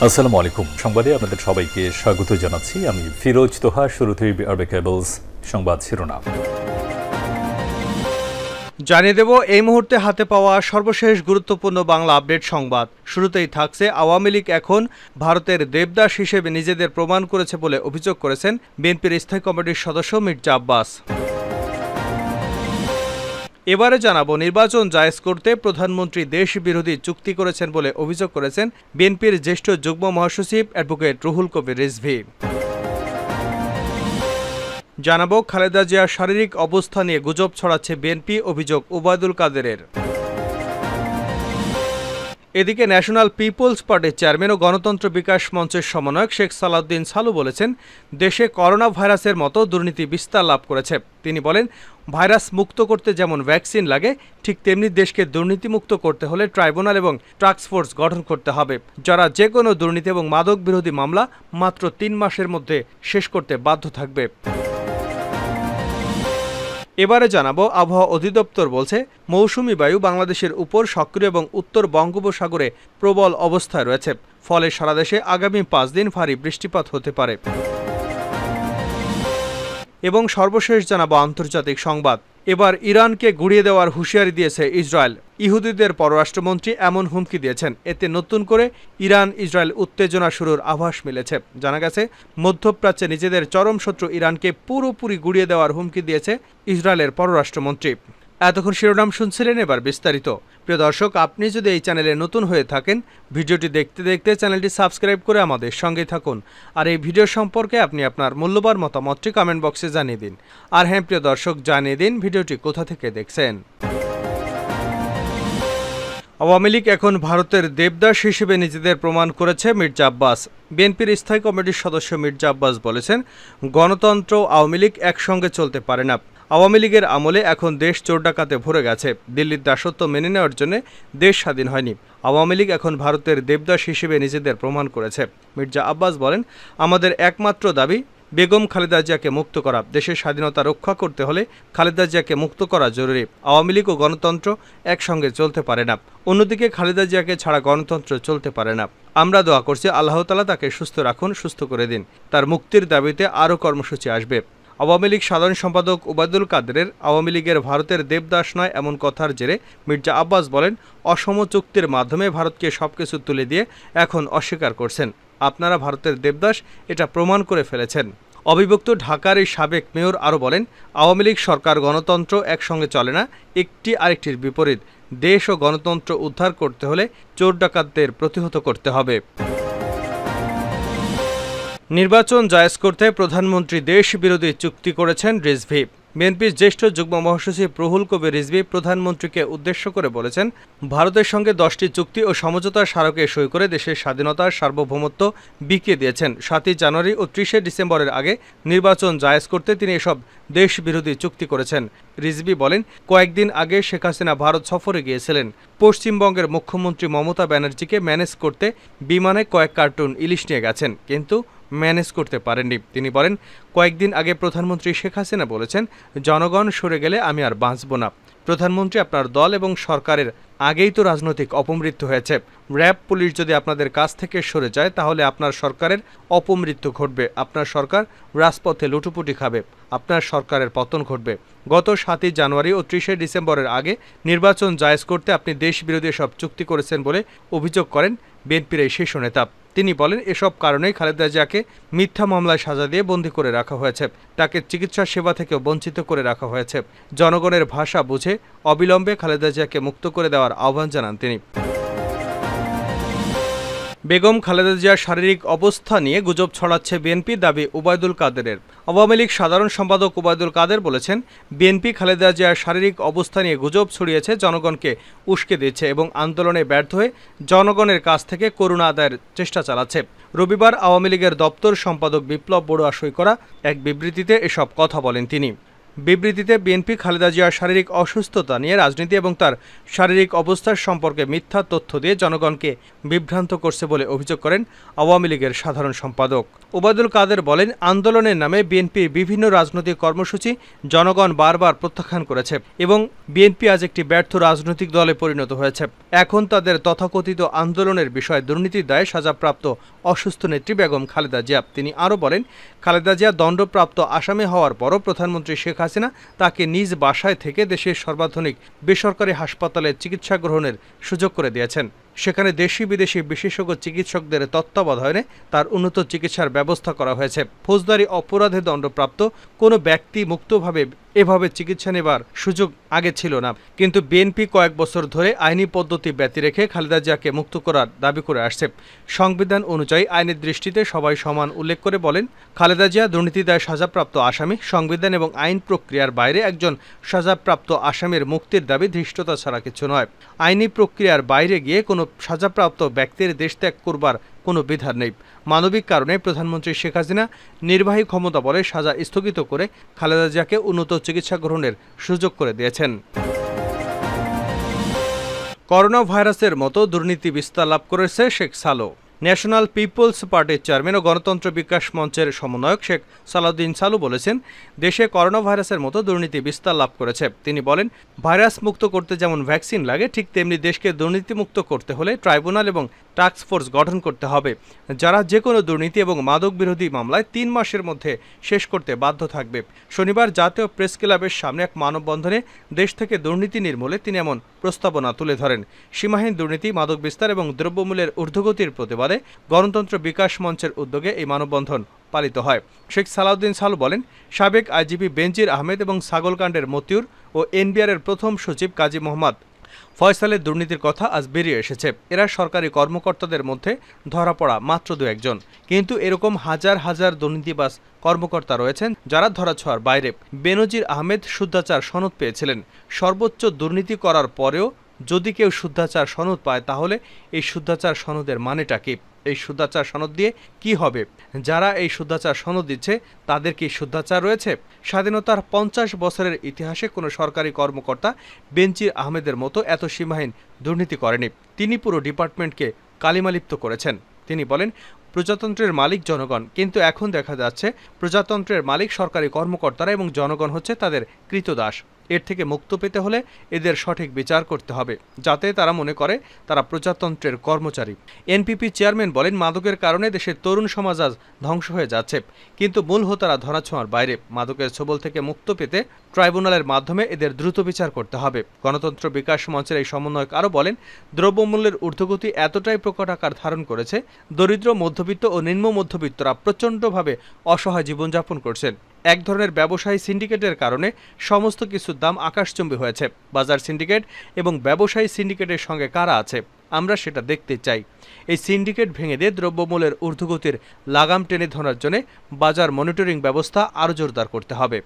আসসালামু আলাইকুম। সংবাদে আপনাদের সবাইকে স্বাগত জানাচ্ছি। আমি ফিরোজ তোহা। শুরুতেই আরবে কেবলস সংবাদ শিরোনাম জানিয়ে দেব এই মুহূর্তে হাতে পাওয়া সর্বশেষ গুরুত্বপূর্ণ বাংলা আপডেট সংবাদ। শুরুতেই থাকছে আওয়ামী লীগ এখন ভারতের দেবদাস হিসেবে নিজেদের প্রমাণ করেছে বলে অভিযোগ করেছেন বিএনপির স্থায়ী কমিটির সদস্য মির্জা আব্বাস। এবারে জানাবো নির্বাচন জায়েজ করতে প্রধানমন্ত্রী দেশ বিরোধী চুক্তি করেছেন বলে অভিযোগ করেছেন বিএনপির জ্যেষ্ঠ যুগ্ম মহাসচিব অ্যাডভোকেট রুহুল কবির রিজভী। জানাবো খালেদা জিয়ার শারীরিক অবস্থা নিয়ে গুজব ছড়াচ্ছে বিএনপি, অভিযোগ ওবায়দুল কাদেরের। এদিকে ন্যাশনাল পিপলস পার্টির চেয়ারম্যান ও গণতন্ত্র বিকাশ মঞ্চের সমন্বয়ক শেখ সালাউদ্দিন সালু বলেছেন, দেশে করোনা ভাইরাসের মতো দুর্নীতি বিস্তার লাভ করেছে। তিনি বলেন, ভাইরাস মুক্ত করতে যেমন ভ্যাকসিন লাগে, ঠিক তেমনি দেশকে দুর্নীতিমুক্ত করতে হলে ট্রাইব্যুনাল এবং টাস্ক ফোর্স গঠন করতে হবে, যারা যে কোনো দুর্নীতি এবং মাদক বিরোধী মামলা মাত্র ৩ মাসের মধ্যে শেষ করতে বাধ্য থাকবে। এবারে জানাবো আবহাওয়া অধিদপ্তর বলছে, মৌসুমি বায়ু বাংলাদেশের উপর সক্রিয় এবং উত্তর বঙ্গোপসাগরে প্রবল অবস্থায় রয়েছে। ফলে সারা দেশে আগামী 5 দিন ভারী বৃষ্টিপাত হতে পারে। এবং সর্বশেষ জানাবো আন্তর্জাতিক সংবাদ। এবার ইরানকে গুড়িয়ে দেওয়ার হুঁশিয়ারি দিয়েছে ইসরায়েল। ইহুদিদের পররাষ্ট্রমন্ত্রী এমন হুমকি দিয়েছেন, এতে নতুন করে ইরান ইসরায়েল উত্তেজনা শুরুর আভাস মিলেছে। জানা গেছে, মধ্যপ্রাচ্যে নিজেদের চরম শত্রু ইরানকে পুরোপুরি গুড়িয়ে দেওয়ার হুমকি দিয়েছে ইসরায়েলের পররাষ্ট্রমন্ত্রী। এতক্ষণ শিরোনাম শুনছিলেন, এবার বিস্তারিত। প্রিয় দর্শক, আপনি যদি এই চ্যানেলে নতুন হয়ে থাকেন, ভিডিওটি দেখতে দেখতে চ্যানেলটি সাবস্ক্রাইব করে আমাদের সঙ্গে থাকুন। আর এই ভিডিও সম্পর্কে আপনি আপনার মূল্যবান মতামতটি কমেন্ট বক্সে জানিয়ে দিন। আর হ্যাঁ প্রিয় দর্শক, জানিয়ে দিন ভিডিওটি কোথা থেকে দেখছেন। আওয়ামী লীগ এখন ভারতের দেবদাস হিসেবে নিজেদের প্রমাণ করেছে মির্জা আব্বাস। বিএনপির স্থায়ী কমিটির সদস্য মির্জা আব্বাস বলেছেন, গণতন্ত্র আওয়ামী লীগ একসঙ্গে চলতে পারে না। আওয়ামী লীগের আমলে এখন দেশ চোর ডাকাতে ভরে গেছে। দিল্লির দাসত্ব মেনে নেওয়ার জন্য দেশ স্বাধীন হয়নি। আওয়ামী লীগ এখন ভারতের দেবদাস হিসেবে নিজেদের প্রমাণ করেছে। মির্জা আব্বাস বলেন, আমাদের একমাত্র দাবি বেগম খালেদা জিয়াকে মুক্ত করা। দেশের স্বাধীনতা রক্ষা করতে হলে খালেদা জিয়াকে মুক্ত করা জরুরি। আওয়ামী লীগ ও গণতন্ত্র একসঙ্গে চলতে পারে না। অন্যদিকে খালেদা জিয়াকে ছাড়া গণতন্ত্র চলতে পারে না। আমরা দোয়া করছি, আল্লাহ তাআলা তাকে সুস্থ রাখুন, সুস্থ করে দিন। তার মুক্তির দাবিতে আরও কর্মসূচি আসবে। আওয়ামী লীগ সাধারণ সম্পাদক ওবায়দুল কাদেরের আওয়ামী লীগের ভারতের দেবদাস নয় এমন কথার জেরে মির্জা আব্বাস বলেন, অসম চুক্তির মাধ্যমে ভারতকে সবকিছু তুলে দিয়ে এখন অস্বীকার করছেন। আপনারা ভারতের দেবদাস, এটা প্রমাণ করে ফেলেছেন। অবিভক্ত ঢাকার এই সাবেক মেয়র আরও বলেন, আওয়ামী লীগ সরকার গণতন্ত্র একসঙ্গে চলে না, একটি আরেকটির বিপরীত। দেশ ও গণতন্ত্র উদ্ধার করতে হলে চোর ডাকাতদের প্রতিহত করতে হবে। নির্বাচন জায়েজ করতে প্রধানমন্ত্রী দেশ বিরোধী চুক্তি করেছেন রিজভী। বিএনপির জ্যেষ্ঠ যুগ্ম মহাসচিব রুহুল কবির রিজভী প্রধানমন্ত্রীকে উদ্দেশ্য করে বলেছেন, ভারতের সঙ্গে 10টি চুক্তি ও সমঝোতার স্মারকে সই করে দেশের স্বাধীনতার সার্বভৌমত্ব বিকিয়ে দিয়েছেন। 7ই জানুয়ারি ও 30শে ডিসেম্বরের আগে নির্বাচন জায়েজ করতে তিনি এসব দেশ বিরোধী চুক্তি করেছেন। রিজভী বলেন, কয়েকদিন আগে শেখ হাসিনা ভারত সফরে গিয়েছিলেন। পশ্চিমবঙ্গের মুখ্যমন্ত্রী মমতা ব্যানার্জিকে ম্যানেজ করতে বিমানে কয়েক কার্টুন ইলিশ নিয়ে গেছেন, কিন্তু ম্যানেজ করতে পারেননি। তিনি বলেন, কয়েকদিন আগে প্রধানমন্ত্রী শেখ হাসিনা বলেছেন, জনগণ সরে গেলে আমি আর বাঁচব না। প্রধানমন্ত্রী, আপনার দল এবং সরকারের আগেই তো রাজনৈতিক অপমৃত্যু হয়েছে। র্যাব পুলিশ যদি আপনাদের কাছ থেকে সরে যায়, তাহলে আপনার সরকারের অপমৃত্যু ঘটবে। আপনার সরকার রাজপথে লুটোপুটি খাবে। আপনার সরকারের পতন ঘটবে। গত 7ই জানুয়ারি ও 30শে ডিসেম্বরের আগে নির্বাচন জায়েজ করতে আপনি দেশ বিরোধী সব চুক্তি করেছেন বলে অভিযোগ করেন বিএনপির এই শীর্ষ নেতা। তিনি বলেন, এসব কারণেই খালেদা জিয়াকে মিথ্যা মামলায় সাজা দিয়ে বন্দী করে রাখা হয়েছে। তাকে চিকিৎসা সেবা থেকেও বঞ্চিত করে রাখা হয়েছে। জনগণের ভাষা বুঝে অবিলম্বে খালেদা জিয়াকে মুক্ত করে দেওয়ার আহ্বান জানান তিনি। বেগম খালেদা জিয়ার শারীরিক অবস্থা নিয়ে গুজব ছড়াচ্ছে বিএনপি, দাবি ওবায়দুল কাদেরের। আওয়ামী লীগ সাধারণ সম্পাদক ওবায়দুল কাদের বলেছেন, বিএনপি খালেদা জিয়ার শারীরিক অবস্থা নিয়ে গুজব ছড়িয়েছে, জনগণকে উস্কে দিচ্ছে এবং আন্দোলনে ব্যর্থ হয়ে জনগণের কাছ থেকে করুণা আদায়ের চেষ্টা চালাচ্ছে। রবিবার আওয়ামী লীগের দপ্তর সম্পাদক বিপ্লব বড়ুয়া সই করা এক বিবৃতিতে এসব কথা বলেন তিনি। বিবৃতিতে বিএনপি খালেদা জিয়ার শারীরিক অসুস্থতা নিয়ে রাজনীতি এবং তার শারীরিক অবস্থার সম্পর্কে মিথ্যা তথ্য দিয়ে জনগণকে বিভ্রান্ত করছে বলে অভিযোগ করেন আওয়ামী লীগের সাধারণ সম্পাদক ওবায়দুল কাদের বলেন, আন্দোলনের নামে বিএনপির বিভিন্ন রাজনৈতিক কর্মসূচি জনগণ বারবার প্রত্যাখ্যান করেছে এবং বিএনপি আজ একটি ব্যর্থ রাজনৈতিক দলে পরিণত হয়েছে। এখন তাদের তথাকথিত আন্দোলনের বিষয়ে দুর্নীতির দায়ে সাজাপ্রাপ্ত অসুস্থ নেত্রী বেগম খালেদা জিয়া। তিনি আরও বলেন, খালেদা জিয়া দণ্ডপ্রাপ্ত আসামি হওয়ার পরও প্রধানমন্ত্রী শেখ হাসিনা তাকে নিজ বাসায় থেকে দেশের সর্বাধুনিক বেসরকারি হাসপাতালে চিকিৎসা গ্রহণের সুযোগ করে দিয়েছেন। সেখানে দেশি বিদেশি বিশেষজ্ঞ চিকিৎসকদের তত্ত্বাবধানে তার উন্নত চিকিৎসার ব্যবস্থা করা হয়েছে। ফৌজদারি অপরাধে দণ্ডপ্রাপ্ত কোনো ব্যক্তি মুক্তভাবে এভাবে চিকিৎসা নেবার সুযোগ আগে ছিল না, কিন্তু বিএনপি কয়েক বছর ধরে আইনি পদ্ধতি ব্যতি রেখে খালেদা জিয়াকে মুক্ত করার দাবি করে আসছে। সংবিধান অনুযায়ী আইনের দৃষ্টিতে সবাই সমান উল্লেখ করে বলেন, খালেদা জিয়া দুর্নীতি দায়ে সাজাপ্রাপ্ত আসামি। সংবিধান এবং আইন প্রক্রিয়ার বাইরে একজন সাজাপ্রাপ্ত আসামির মুক্তির দাবি ধৃষ্টতা ছাড়া কিছু নয়। আইনি প্রক্রিয়ার বাইরে গিয়ে কোনো সাজাপ্রাপ্ত ব্যক্তির দেশ ত্যাগ করবার কোনো বিধান নেই। মানবিক কারণে প্রধানমন্ত্রী শেখ হাসিনা নির্বাহী ক্ষমতা বলে সাজা স্থগিত করে খালেদা জিয়াকে উন্নত চিকিৎসা গ্রহণের সুযোগ করে দিয়েছেন। করোনা ভাইরাসের মতো দুর্নীতি বিস্তার লাভ করেছে শেখ সালো। ন্যাশনাল পিপলস পার্টির চেয়ারম্যান ও গণতন্ত্র বিকাশ মঞ্চের সমন্বয়ক শেখ সালাউদ্দিন সালু বলেছেন, দেশে করোনা ভাইরাসের মতো দুর্নীতি বিস্তার লাভ করেছে। তিনি বলেন, ভাইরাস মুক্ত করতে যেমন ভ্যাকসিন লাগে, ঠিক তেমনি দেশকে দুর্নীতিমুক্ত করতে হলে ট্রাইব্যুনাল এবং টাস্ক ফোর্স গঠন করতে হবে, যারা যে কোনো দুর্নীতি এবং মাদক বিরোধী মামলায় 3 মাসের মধ্যে শেষ করতে বাধ্য থাকবে। শনিবার জাতীয় প্রেস ক্লাবের সামনে এক মানববন্ধনে দেশ থেকে দুর্নীতি নির্মূলে তিনি এমন প্রস্তাবনা তুলে ধরেন। সীমাহীন দুর্নীতি, মাদক বিস্তার এবং দ্রব্যমূল্যের ঊর্ধ্বগতির প্রতিবাদে গণতন্ত্র বিকাশ মঞ্চের উদ্যোগে এই মানববন্ধন পালিত হয়। শেখ সালাউদ্দিন সালু বলেন, সাবেক আইজিপি বেনজির আহমেদ এবং ছাগলকাণ্ডের মতিউর ও এনবিআরের প্রথম সচিব কাজী মোহাম্মদ ফয়সালের দুর্নীতির কথা আজ বেরিয়ে এসেছে। এরা সরকারি কর্মকর্তাদের মধ্যে ধরা পড়া মাত্র 2-1 জন, কিন্তু এরকম হাজার হাজার দুর্নীতিবাজ কর্মকর্তা রয়েছেন যারা ধরাছোঁয়ার বাইরে। বেনজির আহমেদ শুদ্ধাচার সনদ পেয়েছিলেন। সর্বোচ্চ দুর্নীতি করার পরেও যদি কেউ শুদ্ধাচার সনদ পায়, তাহলে এই শুদ্ধাচার সনদের মানেটা কি? এই শুদ্ধাচার সনদ দিয়ে কি হবে? যারা এই শুদ্ধাচার সনদ দিচ্ছে তাদের কি শুদ্ধাচার রয়েছে? স্বাধীনতার 50 বছরের ইতিহাসে কোনো সরকারি কর্মকর্তা বেনজির আহমেদের মতো এত সীমাহীন দুর্নীতি করেনি। তিনি পুরো ডিপার্টমেন্টকে কালিমালিপ্ত করেছেন। তিনি বলেন, প্রজাতন্ত্রের মালিক জনগণ, কিন্তু এখন দেখা যাচ্ছে প্রজাতন্ত্রের মালিক সরকারি কর্মকর্তারা এবং জনগণ হচ্ছে তাদের কৃতদাস। এর থেকে মুক্ত পেতে হলে এদের সঠিক বিচার করতে হবে, যাতে তারা মনে করে তারা প্রজাতন্ত্রের কর্মচারী। এনপিপি চেয়ারম্যান বলেন, মাদকের কারণে দেশের তরুণ সমাজ আজ ধ্বংস হয়ে যাচ্ছে, কিন্তু মূল হোতারা ধরাছোঁয়ার বাইরে। মাদকের ছোবল থেকে মুক্ত পেতে ট্রাইব্যুনালের মাধ্যমে এদের দ্রুত বিচার করতে হবে। গণতন্ত্র বিকাশ মঞ্চের এই সমন্বয়ক আরও বলেন, দ্রব্যমূল্যের ঊর্ধ্বগতি এতটাই প্রকট আকার ধারণ করেছে, দরিদ্র, মধ্যবিত্ত ও নিম্ন মধ্যবিত্তরা প্রচণ্ডভাবে অসহায় জীবনযাপন করছেন। এক ধরনের ব্যবসায়ী সিন্ডিকেটের কারণে সমস্ত কিছুর দাম আকাশচুম্বী হয়েছে। বাজার সিন্ডিকেট এবং ব্যবসায়ী সিন্ডিকেটের সঙ্গে কারা আছে, আমরা সেটা দেখতে চাই। এই সিন্ডিকেট ভেঙে দিয়ে দ্রব্যমূল্যের ঊর্ধ্বগতির লাগাম টেনে ধরার জন্য বাজার মনিটরিং ব্যবস্থা আরও জোরদার করতে হবে।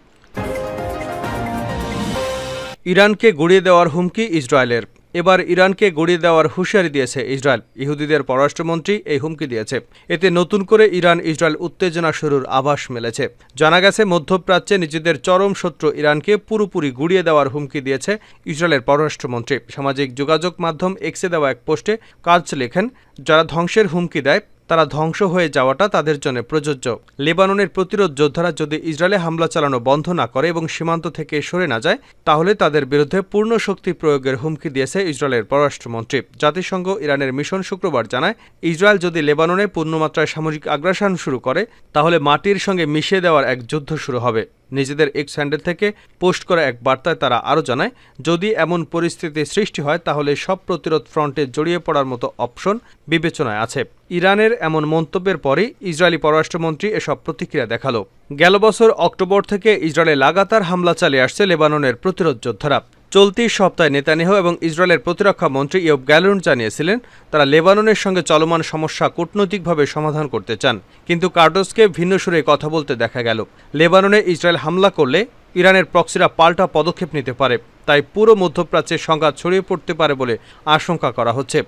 ইরানকে গুঁড়িয়ে দেওয়ার হুমকি ইসরায়েলের। এবার ইরানকে গুঁড়িয়ে দেওয়ার হুঁশিয়ারি দিয়েছে ইসরায়েল। ইহুদিদের পররাষ্ট্রমন্ত্রী এই হুমকি দিয়েছে। এতে নতুন করে ইরান ইসরায়েল উত্তেজনা শুরুর আভাস মিলেছে। জানা গেছে, মধ্যপ্রাচ্যে নিজেদের চরম শত্রু ইরানকে পুরোপুরি গুঁড়িয়ে দেওয়ার হুমকি দিয়েছে ইসরায়েলের পররাষ্ট্রমন্ত্রী। সামাজিক যোগাযোগ মাধ্যম এক্সে দেওয়া এক পোস্টে কাজ লেখেন, যারা ধ্বংসের হুমকি দেয় তারা ধ্বংস হয়ে যাওয়াটা তাদের জন্য প্রযোজ্য। লেবাননের প্রতিরোধ যোদ্ধারা যদি ইসরায়েলে হামলা চালানো বন্ধ না করে এবং সীমান্ত থেকে সরে না যায়, তাহলে তাদের বিরুদ্ধে পূর্ণ শক্তি প্রয়োগের হুমকি দিয়েছে ইসরায়েলের পররাষ্ট্রমন্ত্রী। জাতিসংঘ ইরানের মিশন শুক্রবার জানায়, ইসরায়েল যদি লেবাননে পূর্ণমাত্রায় সামরিক আগ্রাসন শুরু করে, তাহলে মাটির সঙ্গে মিশিয়ে দেওয়ার এক যুদ্ধ শুরু হবে। নিজেদের এক্স হ্যান্ডেল থেকে পোস্ট করা এক বার্তায় তারা আরও জানায়, যদি এমন পরিস্থিতি সৃষ্টি হয়, তাহলে সব প্রতিরোধ ফ্রন্টে জড়িয়ে পড়ার মতো অপশন বিবেচনায় আছে। ইরানের এমন মন্তব্যের পরই ইসরায়েলি পররাষ্ট্রমন্ত্রী এসব প্রতিক্রিয়া দেখালো। গেল বছর অক্টোবর থেকে ইসরায়েলে লাগাতার হামলা চালিয়ে আসছে লেবাননের প্রতিরোধ যোদ্ধারা। চলতি সপ্তাহে নেতানিয়াহু এবং ইসরায়েলের প্রতিরক্ষা মন্ত্রী ইয়োব গ্যালন্ট জানিয়েছিলেন, তারা লেবাননের সঙ্গে চলমান সমস্যা কূটনৈতিকভাবে সমাধান করতে চান, কিন্তু কার্ডোসকে ভিন্ন সুরে কথা বলতে দেখা গেল। লেবাননে ইসরায়েল হামলা করলে ইরানের প্রক্সিরা পাল্টা পদক্ষেপ নিতে পারে, তাই পুরো মধ্যপ্রাচ্যে সংঘাত ছড়িয়ে পড়তে পারে বলে আশঙ্কা করা হচ্ছে।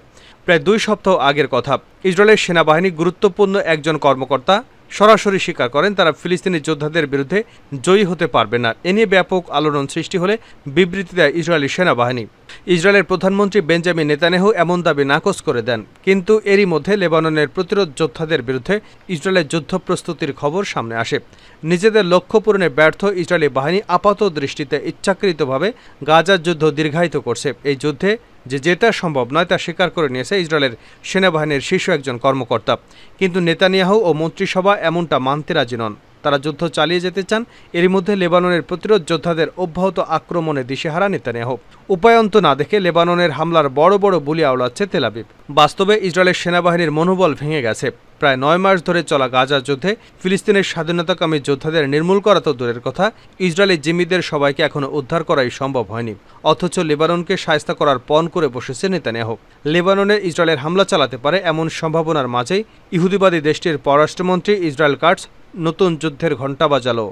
প্রায় 2 সপ্তাহ আগের কথা, ইসরায়েলের সেনাবাহিনী গুরুত্বপূর্ণ একজন কর্মকর্তা সরাসরি স্বীকার করেন তারা ফিলিস্তিনি যোদ্ধাদের বিরুদ্ধে জয়ী হতে পারবে না। এ নিয়ে ব্যাপক আলোড়ন সৃষ্টি হলে বিবৃতি দেয় ইসরায়েলি সেনাবাহিনী। ইসরায়েলের প্রধানমন্ত্রী বেঞ্জামিন নেতানিয়াহু এমন দাবি নাকচ করে দেন, কিন্তু এরই মধ্যে লেবাননের প্রতিরোধ যোদ্ধাদের বিরুদ্ধে ইসরায়েলের যুদ্ধ প্রস্তুতির খবর সামনে আসে। নিজেদের লক্ষ্য পূরণে ব্যর্থ ইসরায়েলি বাহিনী আপাত দৃষ্টিতে ইচ্ছাকৃতভাবে গাজার যুদ্ধ দীর্ঘায়িত করছে। এই যুদ্ধে যেটা সম্ভব নয় তা স্বীকার করে নিয়েছে ইসরায়েলের সেনাবাহিনীর শীর্ষ একজন কর্মকর্তা। কিন্তু নেতানিয়াহু ও মন্ত্রিসভা এমনটা মানতে রাজি নন। তারা যুদ্ধ চালিয়ে যেতে চান। এরই মধ্যে লেবাননের প্রতিরোধ যোদ্ধাদের অব্যাহত আক্রমণে দিশেহারা নেতানিয়াহু। উপায়ন্ত না দেখে লেবাননের হামলার বড় বড় বুলি আওড়াচ্ছে তেল আবিব। বাস্তবে ইসরায়েলের সেনাবাহিনীর মনোবল ভেঙে গেছে। প্রায় 9 মাস ধরে চলা গাজা যুদ্ধে ফিলিস্তিনের স্বাধীনতাকামী যোদ্ধাদের নির্মূল করা তো দূরের কথা, ইসরায়েলি জিম্মিদের সবাইকে এখনো উদ্ধার করাই সম্ভব হয়নি। অথচ লেবাননকে শায়েস্তা করার পণ করে বসেছে নেতানিয়াহু। লেবাননে ইসরায়েলের হামলা চালাতে পারে এমন সম্ভাবনার মাঝেই ইহুদিবাদী দেশটির পররাষ্ট্রমন্ত্রী ইসরায়েল কাটজ নতুন যুদ্ধের ঘণ্টা বাজালো।